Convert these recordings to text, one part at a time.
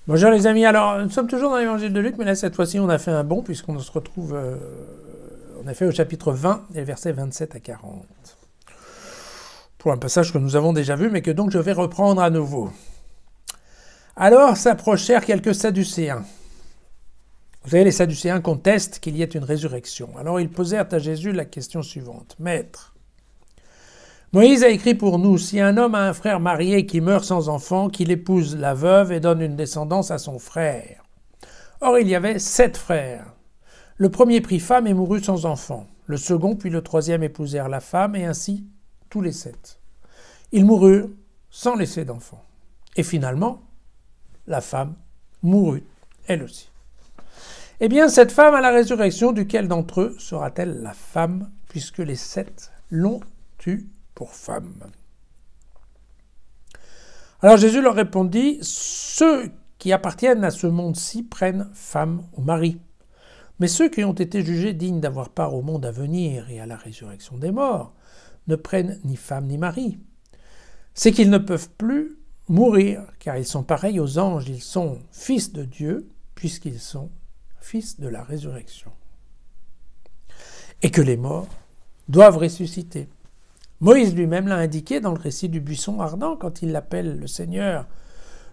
Bonjour les amis, alors nous sommes toujours dans l'évangile de Luc, mais là cette fois-ci on a fait un bond puisqu'on se retrouve en effet au chapitre 20 et versets 27 à 40. Pour un passage que nous avons déjà vu mais que donc je vais reprendre à nouveau. Alors s'approchèrent quelques Sadducéens. Vous savez, les Sadducéens contestent qu'il y ait une résurrection. Alors ils posèrent à Jésus la question suivante. Maître, Moïse a écrit pour nous, si un homme a un frère marié qui meurt sans enfant, qu'il épouse la veuve et donne une descendance à son frère. Or il y avait 7 frères. Le premier prit femme et mourut sans enfant. Le second puis le troisième épousèrent la femme, et ainsi tous les 7. Ils moururent sans laisser d'enfant. Et finalement, la femme mourut, elle aussi. Eh bien, cette femme à la résurrection, duquel d'entre eux sera-t-elle la femme, puisque les 7 l'ont eue pour femme. Alors Jésus leur répondit, ceux qui appartiennent à ce monde-ci prennent femme ou mari. Mais ceux qui ont été jugés dignes d'avoir part au monde à venir et à la résurrection des morts ne prennent ni femme ni mari. C'est qu'ils ne peuvent plus mourir, car ils sont pareils aux anges, ils sont fils de Dieu, puisqu'ils sont fils de la résurrection. Et que les morts doivent ressusciter. Moïse lui-même l'a indiqué dans le récit du buisson ardent quand il l'appelle le Seigneur,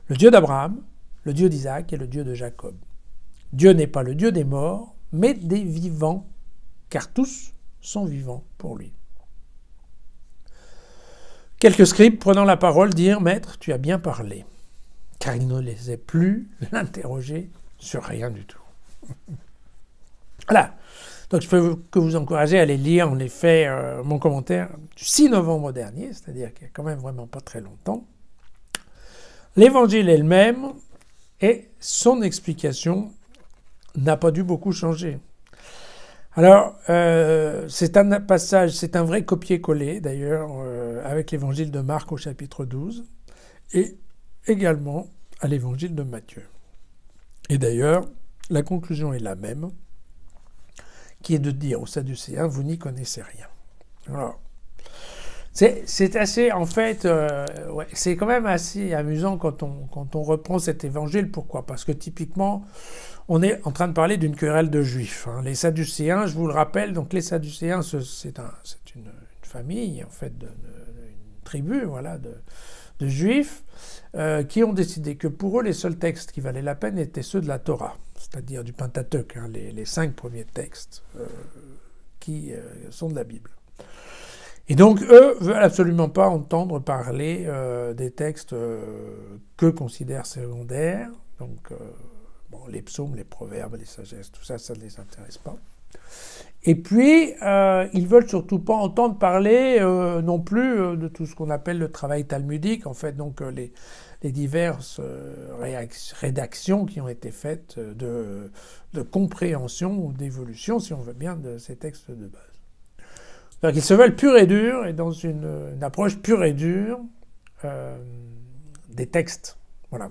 le Dieu d'Abraham, le Dieu d'Isaac et le Dieu de Jacob. Dieu n'est pas le Dieu des morts, mais des vivants, car tous sont vivants pour lui. Quelques scribes prenant la parole dirent « Maître, tu as bien parlé », car ils n'osaient plus l'interroger sur rien du tout. Voilà. Donc je peux que vous encourager à aller lire en effet mon commentaire du 6 novembre dernier, c'est-à-dire qu'il y a quand même vraiment pas très longtemps. L'évangile est le même et son explication n'a pas dû beaucoup changer. Alors c'est un passage, c'est un vrai copier-coller d'ailleurs avec l'évangile de Marc au chapitre 12 et également à l'évangile de Matthieu. Et d'ailleurs, la conclusion est la même, qui est de dire aux Sadducéens, vous n'y connaissez rien. Alors, c'est assez, en fait, c'est quand même assez amusant quand on reprend cet évangile. Pourquoi ? Parce que typiquement, on est en train de parler d'une querelle de juifs. Hein. Les Sadducéens, je vous le rappelle, donc les Sadducéens, c'est une famille, en fait, une tribu, voilà, de juifs, qui ont décidé que pour eux, les seuls textes qui valaient la peine étaient ceux de la Torah, c'est-à-dire du Pentateuque, hein, les 5 premiers textes qui sont de la Bible. Et donc, eux ne veulent absolument pas entendre parler des textes qu'eux considèrent secondaires, donc les psaumes, les proverbes, les sagesses, tout ça, ça ne les intéresse pas. Et puis, ils veulent surtout pas entendre parler non plus de tout ce qu'on appelle le travail talmudique, en fait, donc les diverses rédactions qui ont été faites de compréhension ou d'évolution, si on veut bien, de ces textes de base. Donc, ils se veulent purs et durs, et dans une approche pure et dure des textes. Voilà.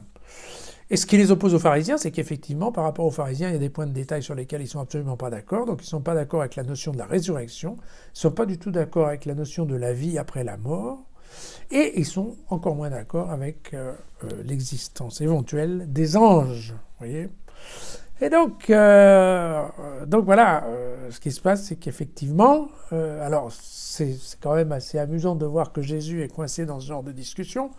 Et ce qui les oppose aux pharisiens, c'est qu'effectivement, par rapport aux pharisiens, il y a des points de détail sur lesquels ils ne sont absolument pas d'accord. Donc ils ne sont pas d'accord avec la notion de la résurrection, ils ne sont pas du tout d'accord avec la notion de la vie après la mort, et ils sont encore moins d'accord avec l'existence éventuelle des anges. Vous voyez ? Et donc voilà, ce qui se passe, c'est qu'effectivement, alors c'est quand même assez amusant de voir que Jésus est coincé dans ce genre de discussion.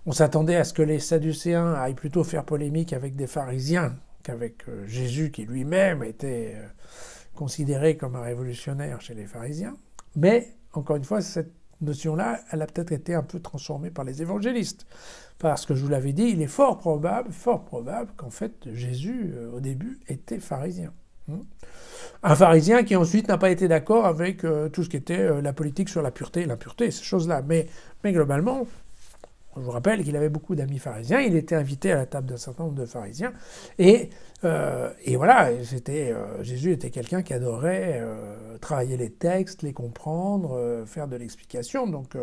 On s'attendait à ce que les Sadducéens aillent plutôt faire polémique avec des pharisiens qu'avec Jésus, qui lui-même était considéré comme un révolutionnaire chez les pharisiens. Mais, encore une fois, cette notion-là, elle a peut-être été un peu transformée par les évangélistes. Parce que je vous l'avais dit, il est fort probable qu'en fait, Jésus, au début, était pharisien. Un pharisien qui ensuite n'a pas été d'accord avec tout ce qui était la politique sur la pureté et l'impureté, ces choses-là. Mais globalement, je vous rappelle qu'il avait beaucoup d'amis pharisiens, il était invité à la table d'un certain nombre de pharisiens, et voilà, Jésus était quelqu'un qui adorait travailler les textes, les comprendre, faire de l'explication, donc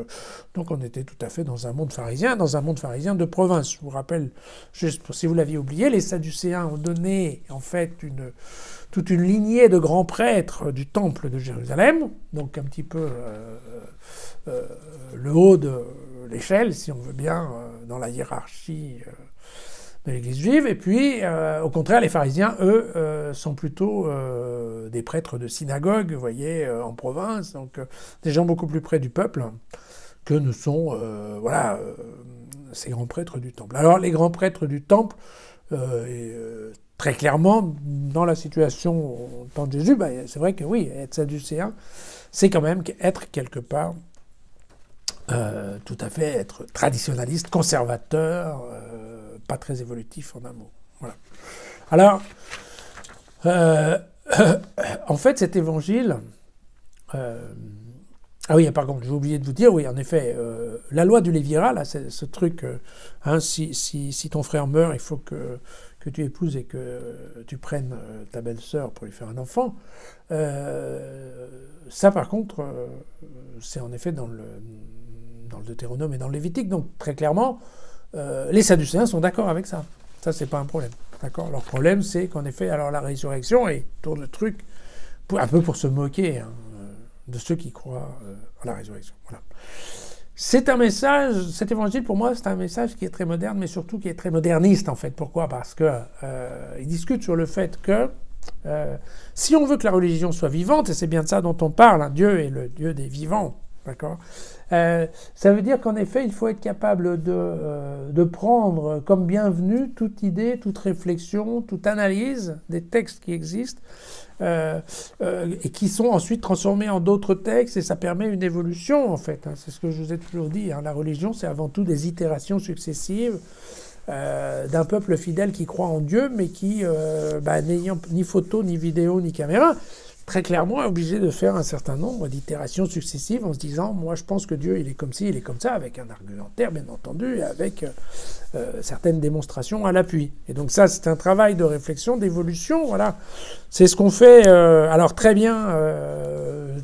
on était tout à fait dans un monde pharisien de province. Je vous rappelle, juste si vous l'aviez oublié, les Sadducéens ont donné en fait toute une lignée de grands prêtres du temple de Jérusalem, donc un petit peu le haut de l'échelle, si on veut bien, dans la hiérarchie de l'Église juive. Et puis, au contraire, les pharisiens, eux, sont plutôt des prêtres de synagogue, vous voyez, en province, donc des gens beaucoup plus près du peuple que ne sont, voilà, ces grands prêtres du temple. Alors, les grands prêtres du temple, très clairement, dans la situation au temps de Jésus, c'est vrai que oui, être sadducéen, c'est quand même être quelque part tout à fait être traditionnaliste, conservateur, pas très évolutif en un mot. Voilà. Alors, en fait, cet évangile... ah oui, par contre, j'ai oublié de vous dire, oui, en effet, la loi du Lévirat, là, c'est ce truc, hein, si ton frère meurt, il faut que tu épouses et que tu prennes ta belle-sœur pour lui faire un enfant. Ça, par contre, c'est en effet dans le Deutéronome et dans le Lévitique. Donc, très clairement, les Sadducéens sont d'accord avec ça. Ça, c'est pas un problème. D'accord ? Leur problème, c'est qu'en effet, alors la résurrection est autour de truc, un peu pour se moquer hein, de ceux qui croient à la résurrection. Voilà. C'est un message, cet évangile pour moi, c'est un message qui est très moderne, mais surtout qui est très moderniste en fait. Pourquoi ? Parce que il discute sur le fait que si on veut que la religion soit vivante, et c'est bien de ça dont on parle, hein, Dieu est le Dieu des vivants, d'accord ? Ça veut dire qu'en effet, il faut être capable de prendre comme bienvenue toute idée, toute réflexion, toute analyse des textes qui existent et qui sont ensuite transformés en d'autres textes, et ça permet une évolution en fait. Hein. C'est ce que je vous ai toujours dit. Hein. La religion, c'est avant tout des itérations successives d'un peuple fidèle qui croit en Dieu, mais qui, n'ayant ni photo, ni vidéo, ni caméra, très clairement est obligé de faire un certain nombre d'itérations successives en se disant, moi je pense que Dieu il est comme ci, il est comme ça, avec un argumentaire bien entendu, et avec certaines démonstrations à l'appui. Et donc ça c'est un travail de réflexion, d'évolution, voilà. C'est ce qu'ont fait, alors très bien,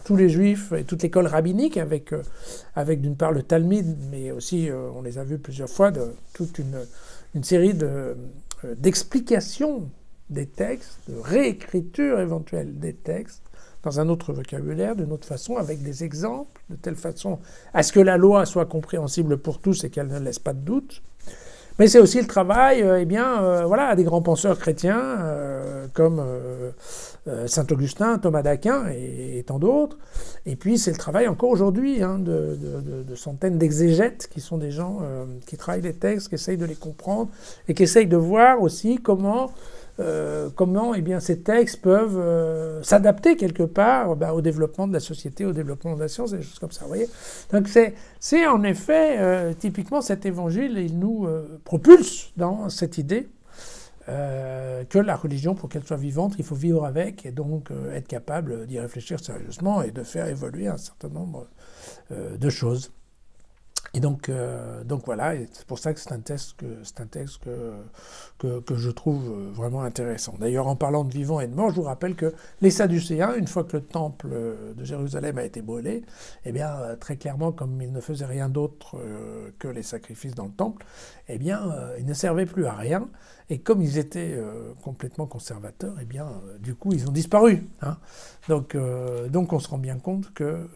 tous les juifs et toute l'école rabbinique, avec d'une part le Talmud, mais aussi, on les a vus plusieurs fois, toute une série d'explications des textes, de réécriture éventuelle des textes, dans un autre vocabulaire, d'une autre façon, avec des exemples, de telle façon à ce que la loi soit compréhensible pour tous et qu'elle ne laisse pas de doute. Mais c'est aussi le travail, voilà, des grands penseurs chrétiens, comme Saint Augustin, Thomas d'Aquin et tant d'autres. Et puis c'est le travail encore aujourd'hui hein, de centaines d'exégètes qui sont des gens qui travaillent les textes, qui essayent de les comprendre et qui essayent de voir aussi comment ces textes peuvent s'adapter quelque part au développement de la société, au développement de la science, des choses comme ça. Vous voyez ? Donc c'est en effet, typiquement cet évangile, il nous propulse dans cette idée que la religion, pour qu'elle soit vivante, il faut vivre avec et donc être capable d'y réfléchir sérieusement et de faire évoluer un certain nombre de choses. Et donc voilà, et c'est pour ça que c'est un texte que je trouve vraiment intéressant. D'ailleurs, en parlant de vivants et de morts, je vous rappelle que les Sadducéens, une fois que le temple de Jérusalem a été brûlé, eh bien, très clairement, comme ils ne faisaient rien d'autre que les sacrifices dans le temple, eh bien, ils ne servaient plus à rien. Et comme ils étaient complètement conservateurs, eh bien, du coup, ils ont disparu. Hein. Donc, on se rend bien compte que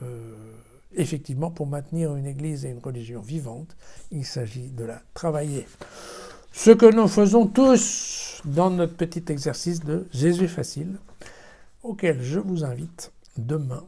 effectivement, pour maintenir une église et une religion vivante, il s'agit de la travailler. Ce que nous faisons tous dans notre petit exercice de Jésus facile, auquel je vous invite demain.